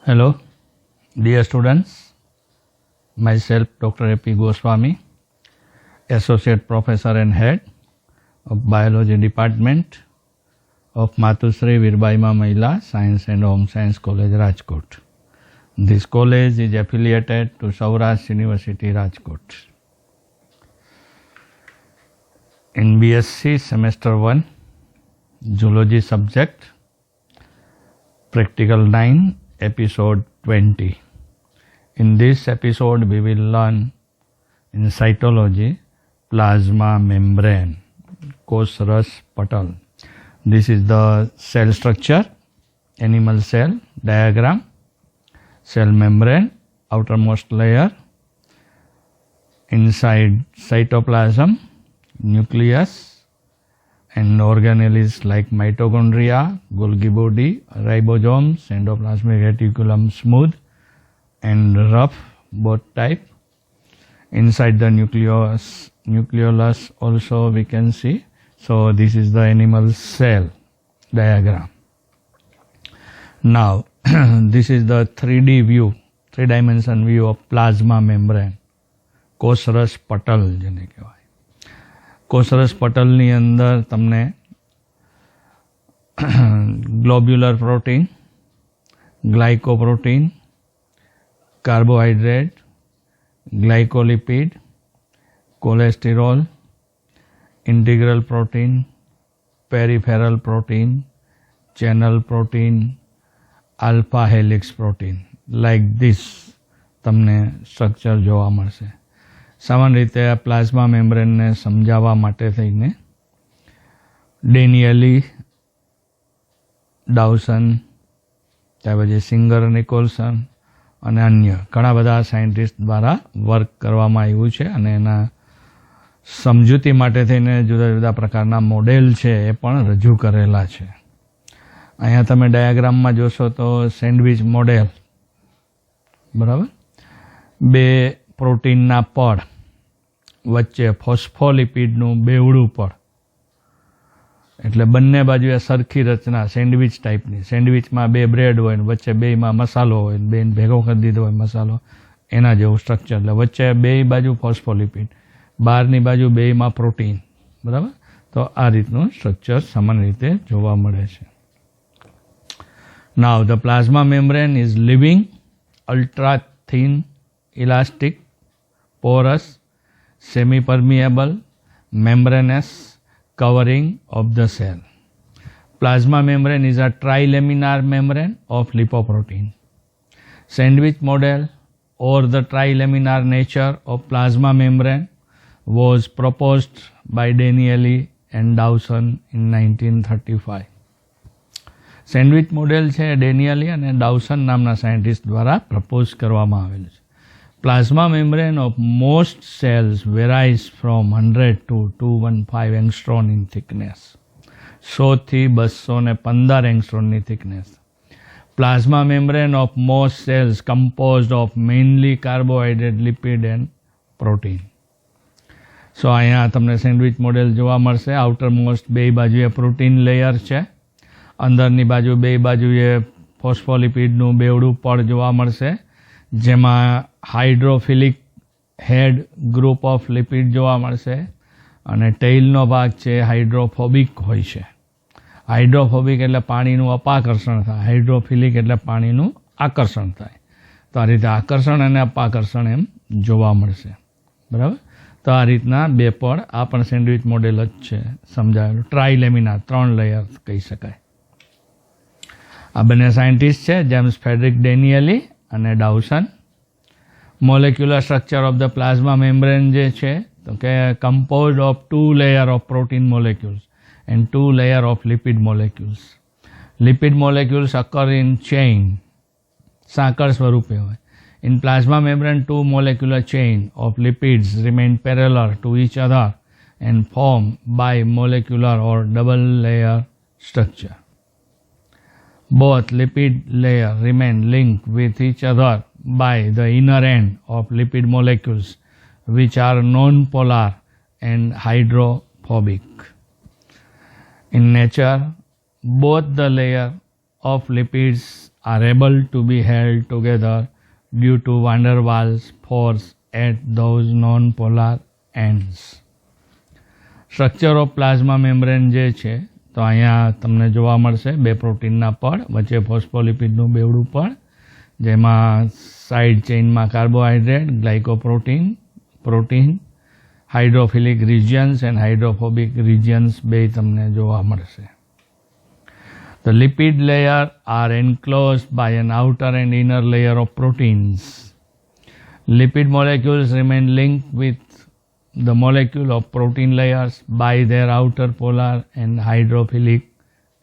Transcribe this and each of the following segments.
Hello, dear students. Myself, Dr. A.P. Goswami, Associate Professor and Head of Biology Department of Matusri Virbaima Mahila Science and Home Science College, Rajkot. This college is affiliated to Saurashtra University, Rajkot. In BSc Semester 1, Zoology subject, Practical 9, Episode 20. In this episode, we will learn in cytology plasma membrane, Kosh-Rush Patal. This is the cell structure, animal cell diagram, cell membrane, outermost layer, inside cytoplasm, nucleus, and organelles like mitochondria, Golgi body, ribosomes, endoplasmic reticulum smooth and rough, both type. Inside the nucleolus also we can see. So this is the animal cell diagram. Now this is the 3D view, 3-dimension view of plasma membrane, Kosh-Rush Patal જેને કહેવાય. કોષરસ પટલની અંદર તમને globular protein, glycoprotein, carbohydrate, glycolipid, cholesterol, integral protein, peripheral protein, channel protein, alpha helix protein, like this તમને structure જોવા મળશે. સામાન્ય રીતે આ પ્લાઝમા મેમ્બ્રેનને સમજાવવા માટે થઈને ડેનિયલી, ડાઉસન, ત્યાર પછી સિંગર, નિકોલસન અને અન્ય ઘણા બધા સાયન્ટિસ્ટ દ્વારા વર્ક કરવામાં આવ્યું છે અને એના સમજૂતી માટે થઈને જુદા જુદા પ્રકારના મોડેલ છે એ પણ રજૂ કરેલા છે. અહીંયા તમે ડાયાગ્રામમાં જોશો તો સેન્ડવિચ મોડેલ, બરાબર, બે પ્રોટીનના પડ વચ્ચે ફોસ્ફોલિપિડનું બેવડું પડ, એટલે બંને બાજુએ સરખી રચના, સેન્ડવિચ ટાઈપની. સેન્ડવિચમાં બે બ્રેડ હોય ને વચ્ચે બેયમાં મસાલો હોય, બેન ભેગો કરી દીધો હોય મસાલો, એના જેવું સ્ટ્રક્ચર. એટલે વચ્ચે બેય બાજુ ફોસ્ફોલિપિડ, બહારની બાજુ બેયમાં પ્રોટીન, બરાબર. તો આ રીતનું સ્ટ્રક્ચર સામાન્ય રીતે જોવા મળે છે. નાઉ the plasma membrane is living, ultra thin, elastic, porous, semi-permeable, membranous covering of the cell. Plasma membrane is a trilaminar membrane of lipoprotein. Sandwich model or the trilaminar nature of plasma membrane was proposed by Danieli and Dawson in 1935. Sandwich model છે ડેનિયલી અને ડાઉસન નામના scientist દ્વારા propose કરવામાં આવેલું છે. Plasma membrane of most cells varies from 100 to 215 angstrom in thickness. 100 થી 215 angstrom ની thickness. Plasma membrane of most cells composed of mainly carbohydrate, lipid and protein. So અહીંયા તમને સેન્ડવિચ મોડેલ જોવા મળશે. આઉટરમોસ્ટ બે બાજુએ પ્રોટીન લેયર છે, અંદરની બાજુ બે બાજુએ ફોસ્ફોલિપિડનું બેવડું પડ જોવા મળશે, જેમાં hydrophilic head group of lipid જોવા મળશે અને ટેઇલનો ભાગ છે હાઇડ્રોફોબિક હોય છે. હાઇડ્રોફોબિક એટલે પાણીનું અપાકર્ષણ થાય, હાઇડ્રોફિલિક એટલે પાણીનું આકર્ષણ થાય. તો આ રીતે આકર્ષણ અને અપાકર્ષણ એમ જોવા મળશે, બરાબર. તો આ રીતના બે પડ, આ પણ સેન્ડવિચ મોડેલ જ છે સમજાવેલું. ટ્રાઇલેમિનાર, 3 લેયર કહી શકાય. આ બંને સાયન્ટિસ્ટ છે, જેમ્સ ફેડરિક ડેનિયલી અને Davson. Molecular structure of the plasma membrane જે છે તો કે composed of 2 layer of protein molecules and 2 layer of lipid molecules. Lipid molecules occur in chain, સાંકળ સ્વરૂપે હોય. In plasma membrane 2 molecular chain of lipids remain parallel to each other and form bimolecular or double layer structure. Both lipid layer remain linked with each other by the inner end of lipid molecules which are non-polar and hydrophobic. In nature, both the layer of lipids are able to be held together due to van der Waals force at those non-polar ends. Structure of plasma membrane જે છે તો અહીંયા તમને જોવા મળશે બે પ્રોટીનના પડ, વચ્ચે ફોસ્ફોલિપિડનું બેવડું પડ, જેમાં સાઇડ ચેઇનમાં carbohydrate, glycoprotein, protein, hydrophilic regions and hydrophobic regions બે તમને જોવા મળશે. The lipid layer are enclosed by an outer and inner layer of proteins. Lipid molecules remain linked with the molecule of protein layers by their outer polar and hydrophilic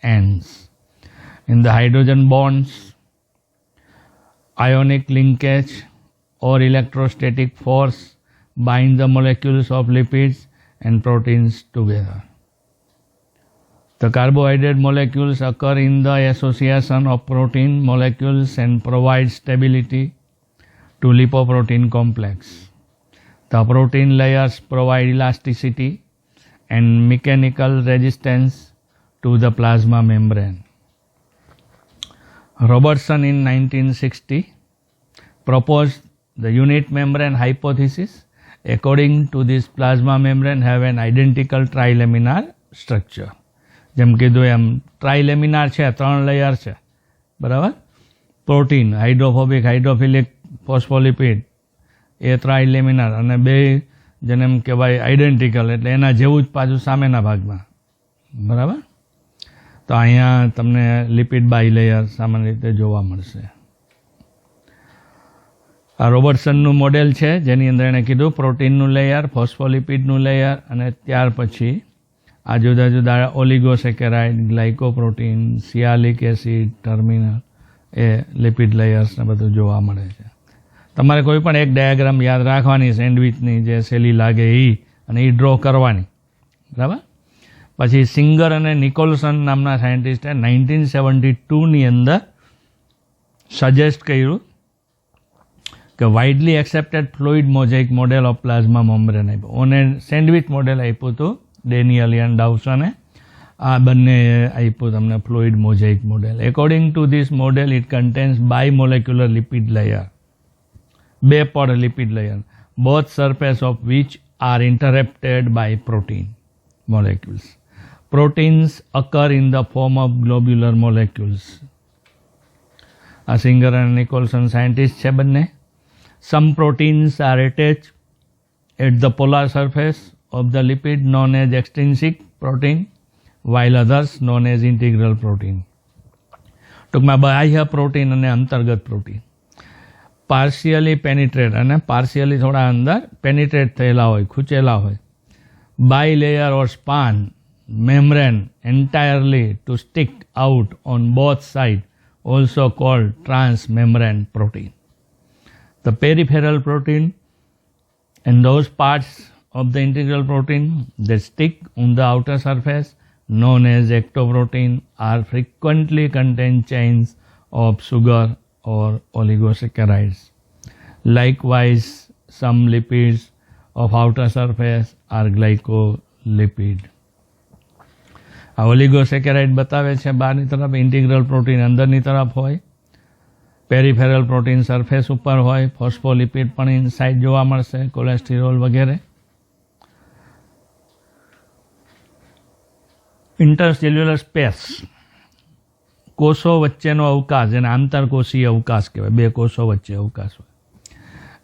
ends. In the hydrogen bonds, ionic linkage or electrostatic force bind the molecules of lipids and proteins together. The carbohydrate molecules occur in the association of protein molecules and provide stability to lipoprotein complex. The protein layers provide elasticity and mechanical resistance to the plasma membrane. Robertson in 1960 proposed the unit membrane hypothesis. According to this, plasma membrane have an identical trilaminar structure. જેમ કીધું એમ ટ્રાઇલેમિનાર છે, 3 layer છે, બરાબર. Protein, hydrophobic, hydrophilic, phospholipid એ ટ્રાઇલેમિનાર અને બે જેને એમ કહેવાય identical, એટલે એના જેવું જ પાછું સામેના ભાગમાં, બરાબર. તો અહીંયા તમને લિપિડ બાયલેયર સામાન્ય રીતે જોવા મળશે. આ રોબર્ટસનનું મોડેલ છે જેની અંદર એણે કીધું પ્રોટીનનું લેયર, ફોસ્ફોલિપિડનું લેયર અને ત્યાર પછી આ જુદા જુદા ઓલિગોસેકેરાઇડ, ગ્લાયકોપ્રોટીન, સિયાલિક એસિડ, ટર્મિનલ એ લિપિડ લેયર્સને બધું જોવા મળે છે. તમારે કોઈ પણ એક ડાયાગ્રામ યાદ રાખવાની સેન્ડવિચની જે સહેલી લાગે અને એ ડ્રો કરવાની, બરાબર. પછી સિંગર અને નિકોલસન નામના સાયન્ટિસ્ટે 1972ની અંદર સજેસ્ટ કર્યું કે widely accepted fluid mosaic model of plasma membrane આપ્યું અને સેન્ડવિચ મોડેલ આપ્યું હતું ડેનિયલ એન્ડ ડાઉસને. આ બંને આપ્યું તમને fluid mosaic model. According to this model it contains bimolecular lipid layer, બે પડ lipid layer, both surface of which are interrupted by protein molecules. Proteins occur in the form of globular molecules. આ singer અને Nicholson scientist છે બંને. Some proteins are attached at the polar surface of the lipid known as extrinsic protein, while others known as integral protein. ટૂંકમાં બાહ્ય protein અને અંતર્ગત protein partially penetrate અને partially થોડા અંદર પેનિટ્રેટ થયેલા હોય, ખૂંચેલા હોય. Bilayer or span membrane entirely to stick out on both sides, also called transmembrane protein. The peripheral protein and those parts of the integral protein that stick on the outer surface, known as ectoprotein, are frequently contain chains of sugar or oligosaccharides. Likewise, some lipids of outer surface are glycolipid. આ ઓલિગોસેકેરાઇડ બતાવે છે બહારની તરફ, integral protein અંદરની તરફ હોય, peripheral protein surface ઉપર હોય, ફોસ્ફોલિપિડ પણ ઇનસાઇડ જોવા મળશે, કોલેસ્ટેરોલ વગેરે. ઇન્ટરસેલ્યુલર સ્પેસ, કોષો વચ્ચેનો અવકાશ, જેને આંતરકોષીય અવકાશ કહેવાય, બે કોષો વચ્ચે અવકાશ હોય.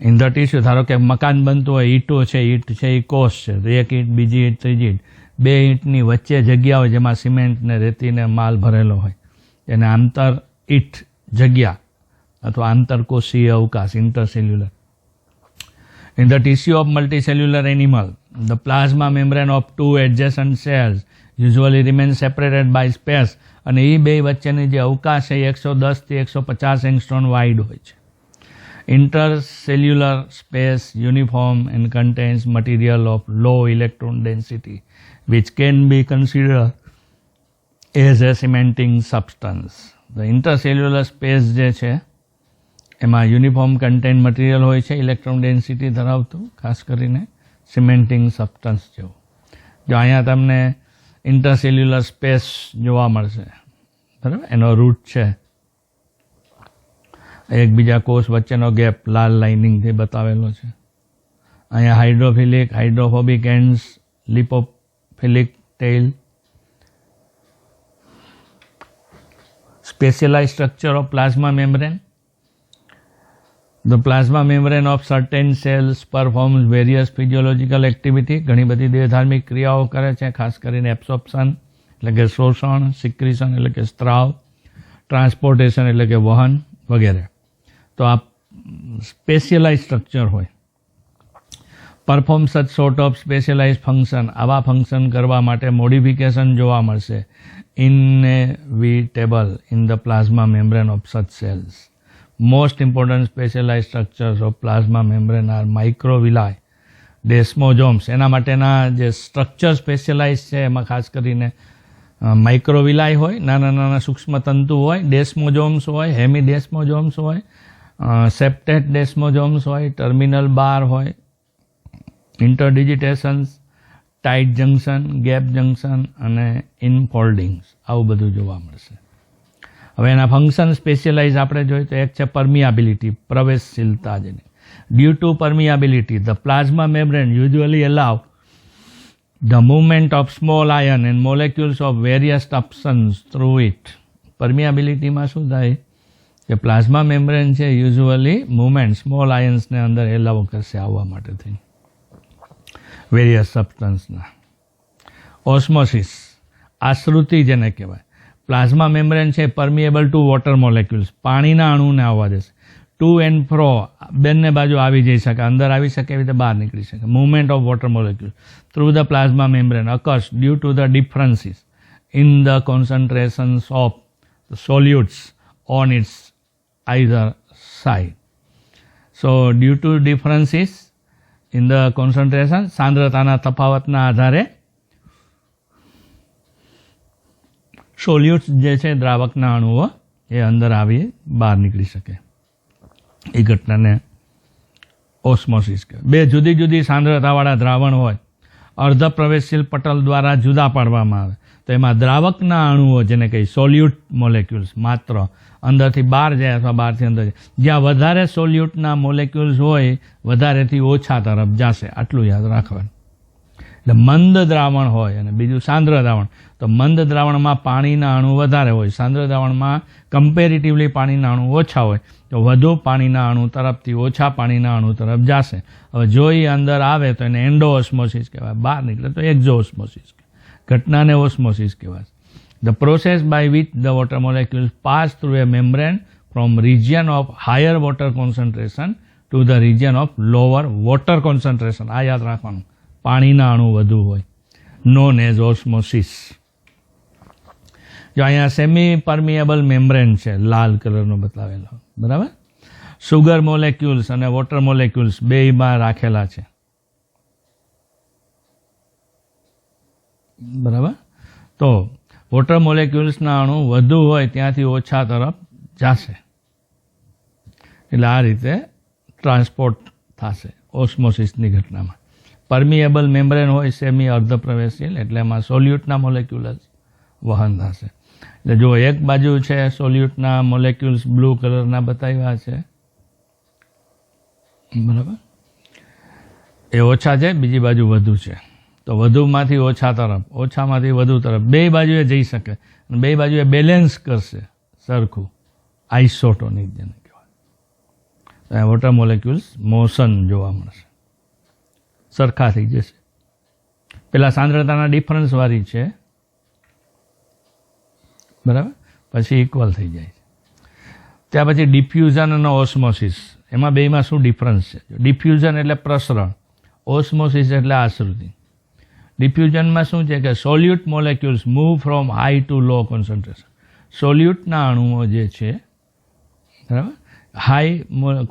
ઇન ધ ટીસ્યુ, ધારો કે મકાન બનતું હોય, ઈંટો છે, ઈંટ છે એ કોષ છે, એક ઈંટ, બીજી ઈંટ, ત્રીજી ઈંટ, બે ઈંટની વચ્ચે જગ્યા હોય જેમાં સિમેન્ટ ને રેતીને માલ ભરેલો હોય, એને આંતર ઈંટ જગ્યા અથવા આંતરકોષીય અવકાશ, intercellular. In the tissue of multicellular animal, the plasma membrane of two adjacent cells usually remain separated by space. અને એ બે વચ્ચેની જે અવકાશ છે 110 થી 150 એંગસ્ટ્રોમ વાઇડ હોય છે. Intercellular space uniform and contains material of low electron density, which can be considered as a cementing substance. The intercellular space જે છે એમાં યુનિફોર્મ કન્ટેન્ટ મટીરિયલ હોય છે, ઇલેક્ટ્રોન ડેન્સિટી ધરાવતું, ખાસ કરીને સિમેન્ટિંગ સબસ્ટન્સ જેવું. જો અહીંયા તમને ઇન્ટરસેલ્યુલર સ્પેસ જોવા મળશે, બરાબર, એનો રૂટ છે. એકબીજા કોષ વચ્ચેનો ગેપ લાલ લાઇનિંગથી બતાવેલો છે. અહીંયા hydrophilic, hydrophobic ends, lipophilic tail. Specialized structure of plasma membrane. The plasma membrane of certain cells performs various physiological activity. ઘણી બધી દેહધાર્મિક ક્રિયાઓ કરે છે, ખાસ કરીને એબ્સોર્પ્શન એટલે કે શોષણ, સિક્રિશન એટલે કે સ્ત્રાવ, ટ્રાન્સપોર્ટેશન એટલે કે વહન વગેરે. તો આ સ્પેશિયલાઇઝ સ્ટ્રક્ચર હોય. Perform such sort of specialize function, આવા ફંક્શન કરવા માટે મોડિફિકેશન જોવા મળશે inevitable in the plasma membrane of such cells. Most important specialized structures of plasma membrane are microvilli, desmosomes. એના માટેના જે સ્ટ્રક્ચર સ્પેશિયલાઇઝ છે એમાં ખાસ કરીને માઇક્રોવિલાય હોય, નાના નાના સૂક્ષ્મ તંતુ હોય, ડેસ્મોજોમ્સ હોય, હેમિડેસ્મોજોમ્સ હોય, સેપ્ટેટ ડેસ્મોજોમ્સ હોય, ટર્મિનલ બાર હોય, ઇન્ટરડિજિટેશન્સ, ટાઇટ જંક્શન, ગેપ જંક્શન અને ઇનફોલ્ડિંગ્સ, આવું બધું જોવા મળશે. હવે એના ફંક્શન સ્પેશિયલાઇઝ આપણે જોઈએ તો એક છે પરમિયાબિલિટી, પ્રવેશશીલતા. જેને due to permeability the plasma membrane usually allow the movement of small ion and molecules of various substance through it. પરમિયાબિલિટીમાં શું થાય કે પ્લાઝમા મેમ્બ્રેન છે યુઝ્યુઅલી મૂવમેન્ટ સ્મોલ આયન્સને અંદર એલાવ કરશે આવવા માટે થઈ વેરિયસ સબસ્ટન્સના. ઓસ્મોસિસ, આશ્રુતિ જેને કહેવાય. પ્લાઝમા મેમ્બ્રેન છે પરમિએબલ ટુ વોટર મોલેક્યુલ્સ, પાણીના અણુને આવવા દેશે. ટુ એન્ડ ફ્રો, બંને બાજુ આવી જઈ શકે, અંદર આવી શકે, એવી રીતે બહાર નીકળી શકે. Movement of water molecules through the plasma membrane occurs due to the differences in the concentrations of solutes on its either side. So due to differences in the concentration, સાંદ્રતાના તફાવતના આધારે સોલ્યુટ્સ જે છે દ્રાવકના અણુઓ એ અંદર આવી બહાર નીકળી શકે. એ ઘટનાને ઓસ્મોસિસ કહેવાય. બે જુદી જુદી સાંદ્રતાવાળા દ્રાવણ હોય, અર્ધ પ્રવેશશીલ પટલ દ્વારા જુદા પાડવામાં આવે તો એમાં દ્રાવકના અણુઓ જેને કહી સોલ્યુટ મોલેક્યુલ્સ માત્ર અંદરથી બહાર જાય અથવા બહારથી અંદર જાય. જ્યાં વધારે સોલ્યુટના મોલેક્યુલ્સ હોય વધારેથી ઓછા તરફ જશે, આટલું યાદ રાખવાનું. એટલે મંદ દ્રાવણ હોય અને બીજું સાંદ્ર દ્રાવણ, તો મંદ દ્રાવણમાં પાણીના અણુ વધારે હોય, સાંદ્ર દ્રાવણમાં કમ્પેરેટિવલી પાણીના અણુ ઓછા હોય, તો વધુ પાણીના અણુ તરફથી ઓછા પાણીના અણુ તરફ જશે. હવે જો એ અંદર આવે તો એને એન્ડો ઓસ્મોસિસ કહેવાય, બહાર નીકળે તો એક્ઝો ઓસ્મોસિસ કહેવાય. ઘટનાને ઓસ્મોસિસ કહેવાય. The process by which the water molecules pass through a membrane from region of higher water concentration to the region of lower water concentration. આ યાદ રાખવાનું, પાણીના અણુ વધુ હોય, known as osmosis. જો અહીંયા સેમી પરમિએબલ મેમ્બ્રેન છે, લાલ કલરનો બતાવેલો, બરાબર. સુગર મોલેક્યુલ્સ અને વોટર મોલેક્યુલ્સ બેયમાં રાખેલા છે, બરાબર. તો વોટર મોલેક્યુલ્સના અણુ વધુ હોય ત્યાંથી ઓછા તરફ જશે, એટલે આ રીતે ટ્રાન્સપોર્ટ થશે ઓસ્મોસિસની ઘટનામાં. પરમિએબલ મેમ્બ્રેન હોય સેમી અર્ધ પ્રવેશશીલ, એટલે એમાં સોલ્યુટના મોલેક્યુલ્સ વહન થશે. એટલે જો એક બાજુ છે સોલ્યુટના મોલેક્યુલ્સ બ્લુ કલરના બતાવ્યા છે, બરાબર, એ ઓછા છે, બીજી બાજુ વધુ છે. તો વધુમાંથી ઓછા તરફ, ઓછામાંથી વધુ તરફ બે બાજુએ જઈ શકે અને બે બાજુએ બેલેન્સ કરશે સરખું, આઇસોટોનિક જેને કહેવાય. વોટર મોલેક્યુલ્સ મોશન જોવા મળશે, સરખા થઈ જશે. પેલા સાંદ્રતાના ડિફરન્સવાળી છે, બરાબર, પછી ઇક્વલ થઈ જાય છે. ત્યાર પછી ડિફ્યુઝન અને ઓસ્મોસિસ, એમાં બેમાં શું ડિફરન્સ છે? ડિફ્યુઝન એટલે પ્રસરણ, ઓસ્મોસિસ એટલે આશ્રુતિ. ડિફ્યુઝનમાં શું છે કે solute molecules move from high to low concentration. સોલ્યુટના અણુઓ જે છે, બરાબર, હાઈ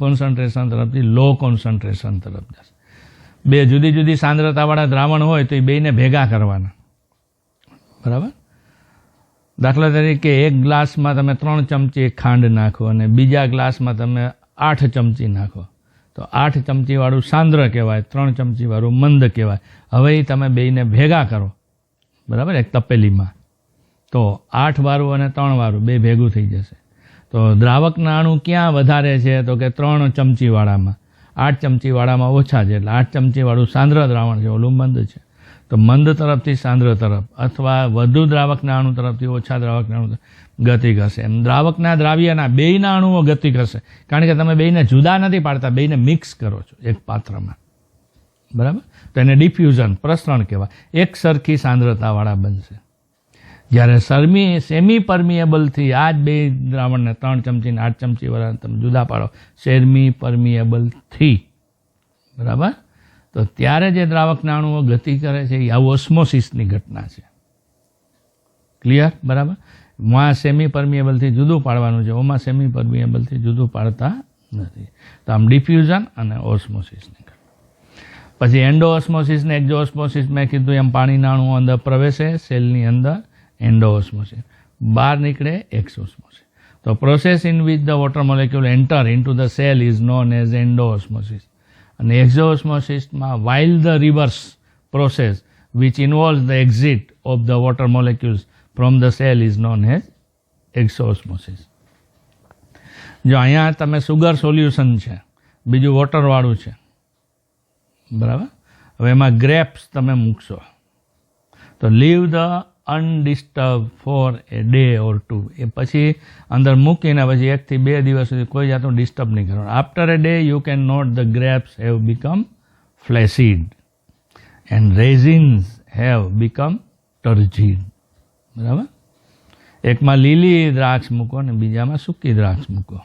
કોન્સન્ટ્રેશન તરફથી લો કોન્સન્ટ્રેશન તરફ જશે. બે જુદી જુદી સાંદ્રતાવાળા દ્રાવણ હોય તો એ બેને ભેગા કરવાના, બરાબર. દાખલા તરીકે એક ગ્લાસમાં તમે 3 ચમચી ખાંડ નાખો અને બીજા ગ્લાસમાં તમે 8 ચમચી નાખો, તો 8 ચમચીવાળું સાંદ્ર કહેવાય, 3 ચમચીવાળું મંદ કહેવાય. હવે એ તમે બેયને ભેગા કરો, બરાબર, એક તપેલીમાં, તો 8 વારું અને 3 વારું બે ભેગું થઈ જશે. તો દ્રાવકના અણુ ક્યાં વધારે છે? તો કે 3 ચમચીવાળામાં. 8 ચમચીવાળામાં ઓછા છે. એટલે 8 ચમચીવાળું સાંદ્ર દ્રાવણ છે, ઓલું મંદ છે. તો મંદ તરફથી સાંદ્ર તરફ અથવા વધુ દ્રાવકના અણુ તરફથી ઓછા દ્રાવકના અણુ ગતિ કરશે. એમ દ્રાવકના દ્રાવ્યના બેયના અણુઓ ગતિ કરશે, કારણ કે તમે બેયને જુદા નથી પાડતા, બેયને મિક્સ કરો છો એક પાત્રમાં. બરાબર? તો એને ડિફ્યુઝન, પ્રસરણ કહેવાય. એક સરખી સાંદ્રતાવાળા બનશે. જ્યારે સેમી પરમિએબલથી આ જ બે દ્રાવણને 3 ચમચી ને 8 ચમચીવાળા તમે જુદા પાડો, સેમી પરમિએબલથી, બરાબર, તો ત્યારે જે દ્રાવકના અણુઓ ગતિ કરે છે એ આ ઓસ્મોસિસની ઘટના છે. ક્લિયર? બરાબર. માં સેમી પરમિએબલથી જુદું પાડવાનું છે, ઓમાં સેમી પરમિએબલથી જુદું પાડતા નથી. તો આમ ડિફ્યુઝન અને ઓસ્મોસિસની ઘટના. પછી એન્ડો ઓસ્મોસિસ ને એક્ઝો ઓસ્મોસિસ, મેં કીધું એમ પાણીના અણુઓ અંદર પ્રવેશે સેલની અંદર, એન્ડો ઓસ્મોસિસ. બહાર નીકળે એક્સોસ્મોસિસ. તો process in which the water molecule enter into the cell is known as endo osmosis. અને એક્ઝોઓસ્મોસિસમાં while the reverse process which involves the exit of the water molecules from the cell is known as exoosmosis. જો અહીંયા તમે sugar solution છે, બીજું વોટરવાળું છે, બરાબર. હવે એમાં ગ્રેપ્સ તમે મૂકશો તો leave the undisturb for a day or 2. એ પછી અંદર મૂકીને પછી 1 થી 2 દિવસ સુધી કોઈ જાતનું ડિસ્ટર્બ નહીં કરવાનું. After a day you can note the grapes have become flaccid and raisins have become turgid. બરાબર. એકમાં લીલી દ્રાક્ષ મૂકો ને બીજામાં સૂકી દ્રાક્ષ મૂકો.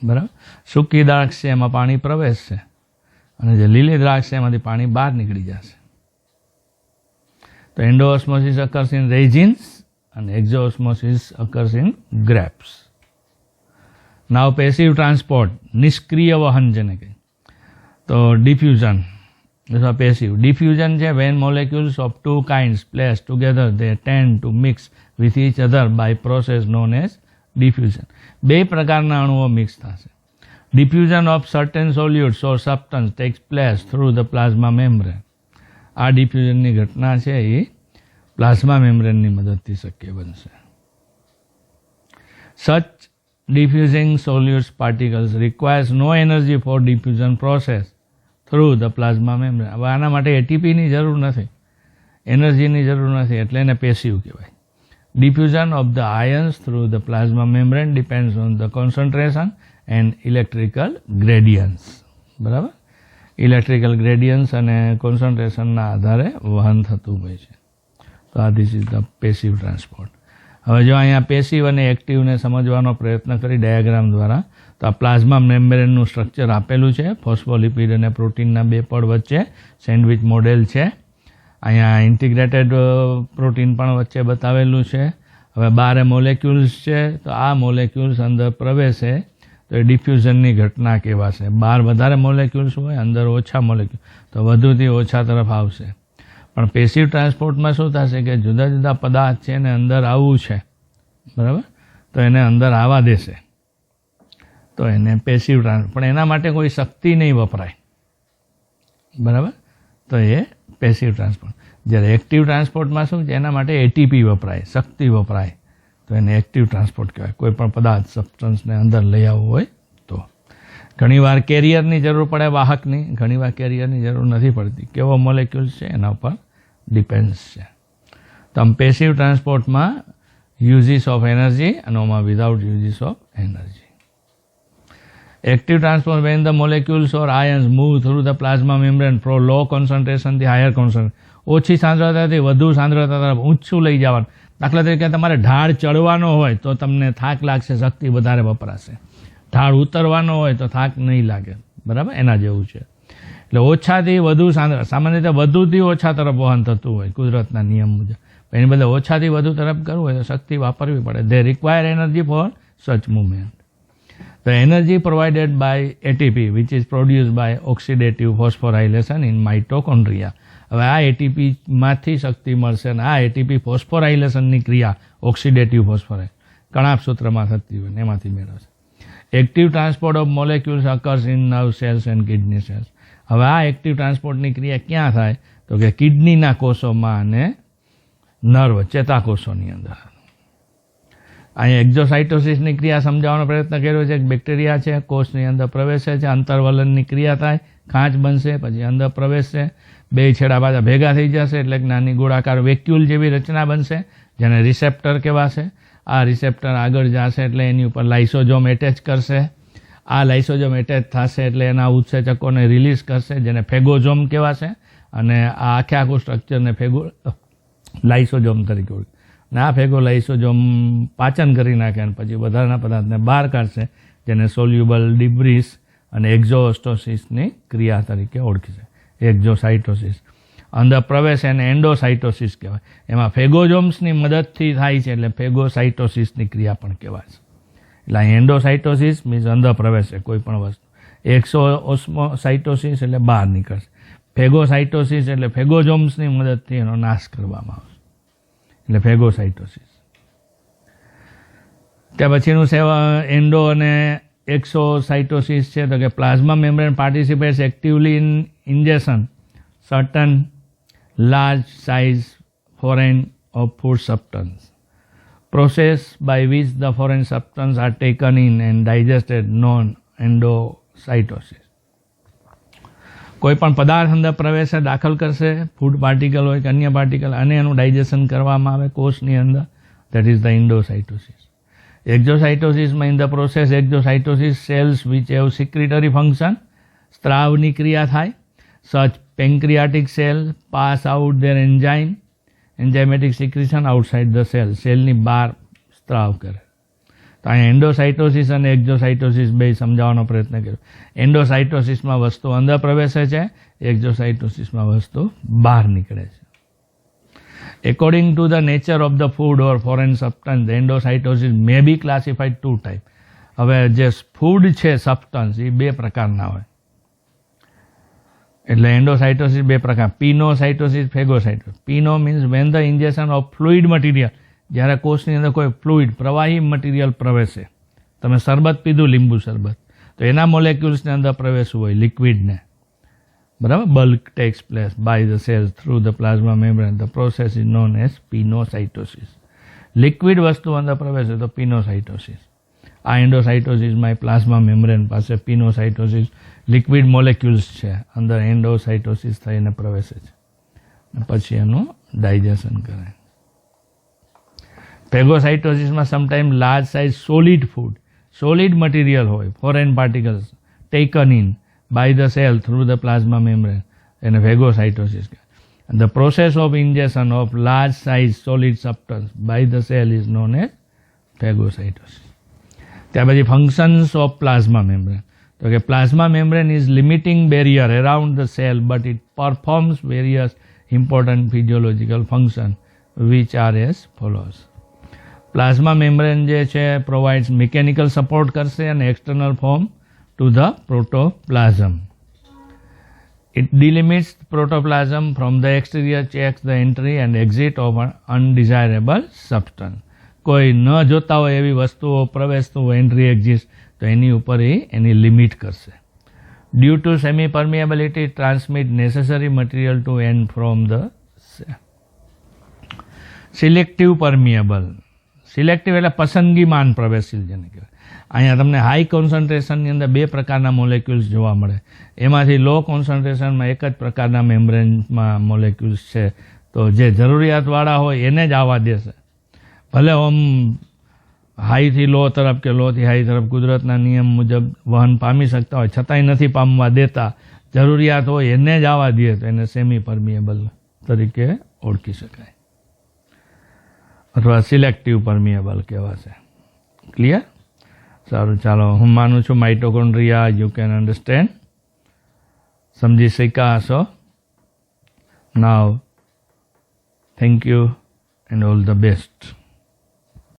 બરાબર. સૂકી દ્રાક્ષ છે એમાં પાણી પ્રવેશશે અને જે લીલી દ્રાક્ષ છે એમાંથી પાણી બહાર નીકળી જશે. તો એન્ડોઓસ્મોસિસ occurs in resins and exoosmosis occurs in grapes. Now passive transport, નિષ્ક્રિય વહન જેને કહે. તો ડિફ્યુઝન અથવા પેસિવ. ડિફ્યુઝન છે when molecules of two kinds placed together they tend to mix with each other by process known as diffusion. બે પ્રકારના અણુઓ મિક્સ થશે. Diffusion of certain solutes or substance takes place through the plasma membrane. આ ડિફ્યુઝનની ઘટના છે એ plasma મેમ્બ્રેનની મદદથી શક્ય બનશે. Such diffusing solutes particles requires no energy for diffusion process through the plasma membrane. હવે આના માટે એટીપીની જરૂર નથી, એનર્જીની જરૂર નથી, એટલે એને પેસિવ કહેવાય. Diffusion of the ions through the plasma membrane depends on the concentration and electrical gradients. બરાબર. ઇલેક્ટ્રિકલ ગ્રેડિયન્ટ્સ અને કોન્સન્ટ્રેશનના આધારે વહન થતું હોય છે. તો આ this is the passive transport. હવે જો અહીંયા પેસિવ અને એક્ટિવને સમજવાનો પ્રયત્ન કરી ડાયાગ્રામ દ્વારા, તો આ પ્લાઝમા મેમ્બ્રેનનું સ્ટ્રક્ચર આપેલું છે. ફોસ્ફોલિપિડ અને પ્રોટીનના બે પડ વચ્ચે સેન્ડવિચ મોડેલ છે. અહીંયા ઇન્ટિગ્રેટેડ પ્રોટીન પણ વચ્ચે બતાવેલું છે. હવે 12 મોલેક્યુલ્સ છે, તો આ મોલેક્યુલ્સ અંદર પ્રવેશે તો એ ડિફ્યુઝનની ઘટના કહેવાશે. બહાર વધારે મોલેક્યુલ્સ હોય, અંદર ઓછા મોલેક્યુલ, તો વધુથી ઓછા તરફ આવશે. પણ પેસિવ ટ્રાન્સપોર્ટમાં શું થશે કે જુદા જુદા પદાર્થ છે એને અંદર આવવું છે, બરાબર, તો એને અંદર આવવા દેશે, તો એને પેસિવ ટ્રાન્સપોર્ટ. પણ એના માટે કોઈ શક્તિ નહીં વપરાય, બરાબર, તો એ પેસિવ ટ્રાન્સપોર્ટ. જ્યારે એક્ટિવ ટ્રાન્સપોર્ટમાં શું છે, એના માટે એટીપી વપરાય, શક્તિ વપરાય, તો એને એક્ટિવ ટ્રાન્સપોર્ટ કહેવાય. કોઈ પણ પદાર્થ સબસ્ટન્સને અંદર લઈ આવવું હોય તો. ઘણીવાર કેરિયરની જરૂર પડે વાહકની, ઘણીવાર કેરિયરની જરૂર નથી પડતી. કેવો મોલેક્યુલ્સ છે એના ઉપર ડિપેન્ડ્સ છે. તો આમ પેસિવ ટ્રાન્સપોર્ટમાં યુઝિસ ઓફ એનર્જી અને ઓમાં without uses of energy. Active transport when the molecules or ions move through the plasma membrane from low concentration to higher concentration. ઓછી સાંદ્રતાથી વધુ સાંદ્રતા તરફ ઊંચું લઈ જવાનું. દાખલા તરીકે તમારે ઢાળ ચડવાનો હોય તો તમને થાક લાગશે, શક્તિ વધારે વપરાશે. ઢાળ ઉતરવાનો હોય તો થાક નહીં લાગે, બરાબર, એના જેવું છે. એટલે ઓછાથી વધુ સામાન્ય રીતે વધુથી ઓછા તરફ વહન થતું હોય કુદરતના નિયમ મુજબ. એની બદલે ઓછાથી વધુ તરફ કરવું હોય તો શક્તિ વાપરવી પડે. They require energy for such movement. The energy provided by ATP which is produced by oxidative phosphorylation in mitochondria. હવે આ એટીપીમાંથી શક્તિ મળશે અને આ એટીપી ફોસ્ફોરાઇલેશનની ક્રિયા ઓક્સિડેટિવ ફોસ્ફોરાઇલ કણાભ સૂત્રમાં થતી હોય ને એમાંથી મેળવશે. Active transport of molecules occurs in nerve cells and kidney cells. હવે આ એક્ટિવ ટ્રાન્સપોર્ટની ક્રિયા ક્યાં થાય તો કે કિડનીના કોષોમાં અને નર્વ ચેતાકોષોની અંદર. અહીં એક્ઝોસાઇટોસિસની ક્રિયા સમજાવવાનો પ્રયત્ન કર્યો છે. બેક્ટેરિયા છે, કોષની અંદર પ્રવેશે છે, અંતરવલનની ક્રિયા થાય, ખાંચ બનશે, પછી અંદર પ્રવેશશે, બે છેડા પાછા ભેગા થઈ જશે એટલે નાની ગોળાકાર વેક્યુલ જેવી રચના બનશે જેને રિસેપ્ટર કહેવાશે. આ રિસેપ્ટર આગળ જશે એટલે એની ઉપર લાઇસોઝોમ એટેચ કરશે. આ લાઇસોઝોમ એટેચ થશે એટલે એના ઉત્સેચકોને રિલીઝ કરશે જેને ફેગોઝોમ કહેવાશે અને આ આખે આખું સ્ટ્રક્ચરને લાઇસોઝોમ તરીકે ઓળખે. અને આ લાઇસોઝોમ પાચન કરી નાખે અને પછી વધારાના પદાર્થને બહાર કાઢશે જેને સોલ્યુબલ ડિબ્રીસ અને એક્ઝોસ્ટોસિસની ક્રિયા તરીકે ઓળખી છે. એક્ઝોસાઇટોસિસ અંદર પ્રવેશ એને એન્ડોસાઇટોસિસ કહેવાય. એમાં ફેગોઝોમ્સની મદદથી થાય છે એટલે ફેગોસાઇટોસિસની ક્રિયા પણ કહેવાય છે. એટલે અહીં એન્ડોસાઇટોસિસ મીન્સ અંદર પ્રવેશે કોઈ પણ વસ્તુ. એક્સોસાઇટોસિસ એટલે બહાર નીકળશે. ફેગોસાઇટોસિસ એટલે ફેગોઝોમ્સની મદદથી એનો નાશ કરવામાં આવશે એટલે ફેગોસાઇટોસિસ. ત્યાં પછીનું એન્ડો અને એક્સોસાઇટોસિસ છે તો કે plasma membrane પાર્ટિસિપેટ્સ actively in ingestion certain large size foreign or food substance. Process by which the foreign substance are taken in and digested known endocytosis. કોઈ પણ પદાર્થ અંદર પ્રવેશે દાખલ કરશે, ફૂડ પાર્ટિકલ હોય કે અન્ય પાર્ટિકલ, અને એનું ડાયજેશન કરવામાં આવે કોષની અંદર, that is the endocytosis. એક્ઝોસાઇટોસિસમાં in the process exocytosis cells which have secretory function, સ્ત્રાવની ક્રિયા થાય. Such pancreatic cell pass out their enzymatic secretion outside the cell. સેલની બહાર સ્ત્રાવ કરે. તો અહીંયા એન્ડોસાઇટોસિસ અને એક્ઝોસાઇટોસિસ બે સમજાવવાનો પ્રયત્ન કર્યો. એન્ડોસાઇટોસિસમાં વસ્તુ અંદર પ્રવેશે છે, એક્ઝોસાઇટોસિસમાં વસ્તુ બહાર નીકળે છે. According to the nature of the food or foreign substance, the endocytosis may be classified two types. હવે જે ફૂડ છે સબસ્ટન્સ એ બે પ્રકારના હોય એટલે એન્ડોસાઇટોસિસ બે પ્રકાર, pinocytosis, phagocytosis. Pino means when the injection of fluid material, જ્યારે કોષની અંદર કોઈ ફ્લુઇડ પ્રવાહી મટીરિયલ પ્રવેશે. તમે શરબત પીધું, લીંબુ શરબત, તો એના મોલેક્યુલ્સને અંદર પ્રવેશવું હોય લિક્વિડને, બરાબર. Bulk takes place by the cells through the plasma membrane. The process is known as pinocytosis. Liquid વસ્તુ અંદર પ્રવેશે તો પિનોસાઇટોસિસ. આ એન્ડોસાઇટોસિસમાં પ્લાઝ્મા મેમ્બ્રેન પાસે પિનોસાઇટોસિસ લિક્વિડ મોલેક્યુલ્સ છે અંદર એન્ડોસાઇટોસિસ થઈને પ્રવેશે છે પછી એનું ડાયજેશન કરે. ફેગોસાઇટોસિસમાં sometime large size solid food, solid material હોય, foreign particles taken in by the cell through the plasma membrane, એને ફેગોસાઇટોસિસ કહે. The process of ingestion of large size solid substance by the cell is known as phagocytosis. ત્યાર પછી functions of plasma membrane. તો કે plasma membrane is limiting barrier around the cell but it performs various important physiological functions which are as follows. Plasma membrane જે છે provides mechanical support કરશે and external form to the protoplasm. It delimits protoplasm from the exterior, checks the entry and exit of an undesirable substance. કોઈ ન જોતા હોય એવી વસ્તુઓ પ્રવેશતું હોય, એન્ટ્રી એક્ઝિટ, તો એની ઉપર એની લિમિટ કરશે. Due to semi-permeability, transmit necessary material to and from the cell. Selective permeable. Selective એટલે પસંદગીમાન પ્રવેશશીલ જેને કહેવાય. અહીંયા તમને હાઈ કોન્સન્ટ્રેશનની અંદર બે પ્રકારના મોલેક્યુલ્સ જોવા મળે. એમાંથી લો કોન્સન્ટ્રેશનમાં એક જ પ્રકારના મેમ્બ્રેનમાં મોલેક્યુલ્સ છે, તો જે જરૂરિયાતવાળા હોય એને જ આવવા દેશે. ભલે આમ હાઈથી લો તરફ કે લોથી હાઈ તરફ કુદરતના નિયમ મુજબ વહન પામી શકતા હોય છતાંય નથી પામવા દેતા, જરૂરિયાત હોય એને જ આવવા દે તો એને સેમી પરમિએબલ તરીકે ઓળખી શકાય અથવા સિલેક્ટિવ પરમિએબલ કહેવાશે. ક્લિયર? સારું, ચાલો હું માનું છું માઇટોકોન્ડ્રિયા યુ કેન અન્ડરસ્ટેન્ડ, સમજી શક્યા હશો. Now thank you and all the best.